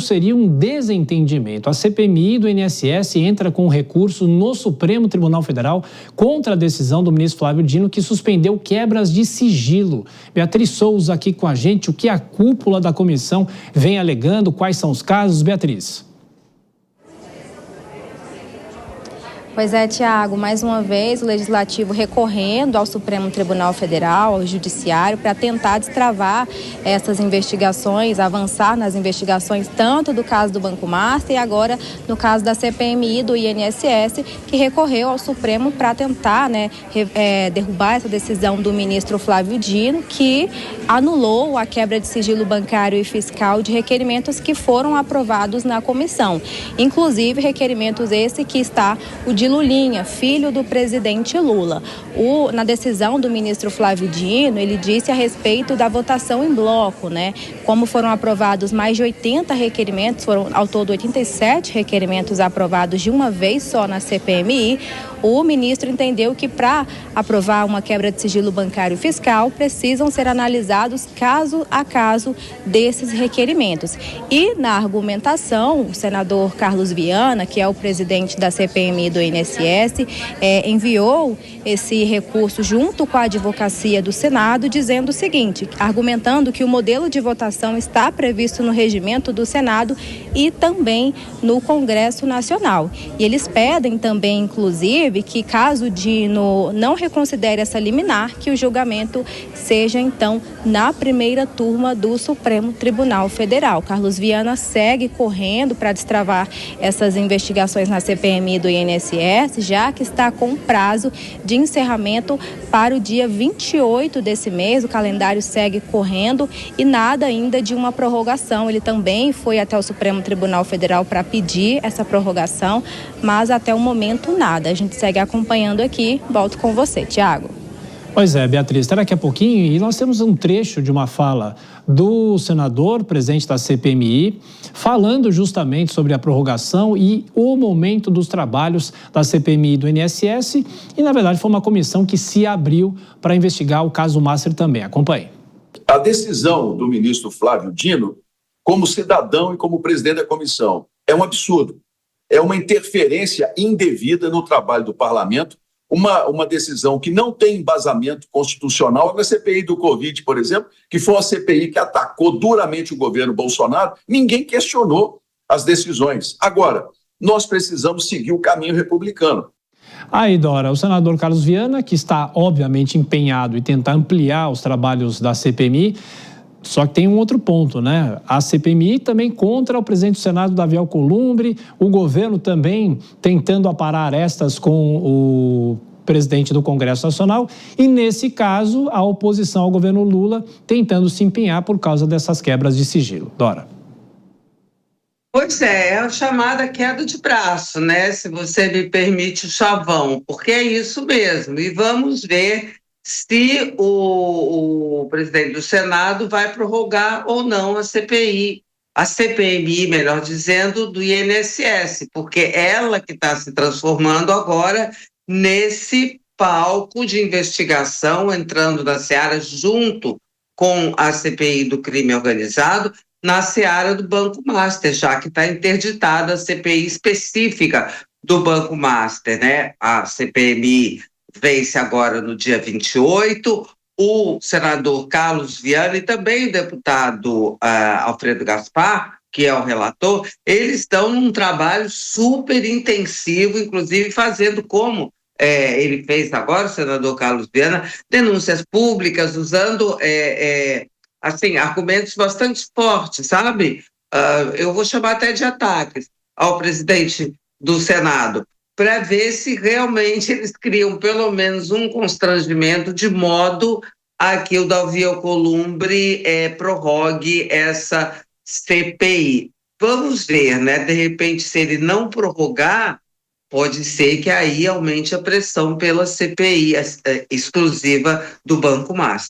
seria um desentendimento. A CPMI do INSS entra com recurso no Supremo Tribunal Federal contra a decisão do ministro Flávio Dino, que suspendeu quebras de sigilo. Beatriz Souza aqui com a gente. O que a cúpula da comissão vem alegando? Quais são os casos, Beatriz? Pois é, Tiago, mais uma vez o Legislativo recorrendo ao Supremo Tribunal Federal, ao Judiciário, para tentar destravar essas investigações, avançar nas investigações tanto do caso do Banco Master e agora no caso da CPMI do INSS, que recorreu ao Supremo para tentar derrubar essa decisão do ministro Flávio Dino, que anulou a quebra de sigilo bancário e fiscal de requerimentos que foram aprovados na comissão. Inclusive, requerimentos esse que está o de Lulinha, filho do presidente Lula. Na decisão do ministro Flávio Dino, ele disse a respeito da votação em bloco, Como foram aprovados mais de 80 requerimentos, foram ao todo 87 requerimentos aprovados de uma vez só na CPMI, o ministro entendeu que para aprovar uma quebra de sigilo bancário e fiscal precisam ser analisados caso a caso desses requerimentos. E na argumentação, o senador Carlos Viana, que é o presidente da CPMI do INSS, enviou esse recurso junto com a advocacia do Senado, dizendo o seguinte, argumentando que o modelo de votação está previsto no regimento do Senado e também no Congresso Nacional. E eles pedem também, inclusive, que caso o Dino não reconsidere essa liminar, que o julgamento seja então na primeira turma do Supremo Tribunal Federal. Carlos Viana segue correndo para destravar essas investigações na CPMI do INSS, já que está com prazo de encerramento para o dia 28 desse mês. O calendário segue correndo e nada ainda de uma prorrogação. Ele também foi até o Supremo Tribunal Federal para pedir essa prorrogação, mas até o momento nada. A gente segue acompanhando aqui. Volto com você, Tiago. Pois é, Beatriz, até daqui a pouquinho, e nós temos um trecho de uma fala do senador, presidente da CPMI, falando justamente sobre a prorrogação e o momento dos trabalhos da CPMI do INSS, e na verdade foi uma comissão que se abriu para investigar o caso Master também. Acompanhe. A decisão do ministro Flávio Dino, como cidadão e como presidente da comissão, é um absurdo. É uma interferência indevida no trabalho do parlamento, uma decisão que não tem embasamento constitucional. Na CPI do Covid, por exemplo, que foi uma CPI que atacou duramente o governo Bolsonaro, ninguém questionou as decisões. Agora, nós precisamos seguir o caminho republicano. Aí, Dora, o senador Carlos Viana, que está obviamente empenhado em tentar ampliar os trabalhos da CPMI, só que tem um outro ponto, A CPMI também contra o presidente do Senado, Davi Alcolumbre, o governo também tentando aparar arestas com o presidente do Congresso Nacional e, nesse caso, a oposição ao governo Lula tentando se empenhar por causa dessas quebras de sigilo. Dora. Pois é a chamada queda de braço, Se você me permite o chavão, porque é isso mesmo. E vamos ver se o presidente do Senado vai prorrogar ou não a CPMI, melhor dizendo, do INSS, porque ela que está se transformando agora nesse palco de investigação, entrando na seara junto com a CPI do crime organizado, na seara do Banco Master, já que está interditada a CPI específica do Banco Master, A CPMI vence agora no dia 28, o senador Carlos Viana e também o deputado Alfredo Gaspar, que é o relator, eles estão num trabalho super intensivo, inclusive fazendo como ele fez agora, o senador Carlos Viana, denúncias públicas, usando argumentos bastante fortes, sabe? Eu vou chamar até de ataques ao presidente do Senado, para ver se realmente eles criam pelo menos um constrangimento de modo a que o Davi Alcolumbre prorrogue essa CPI. Vamos ver, De repente, se ele não prorrogar, pode ser que aí aumente a pressão pela CPI exclusiva do Banco Master.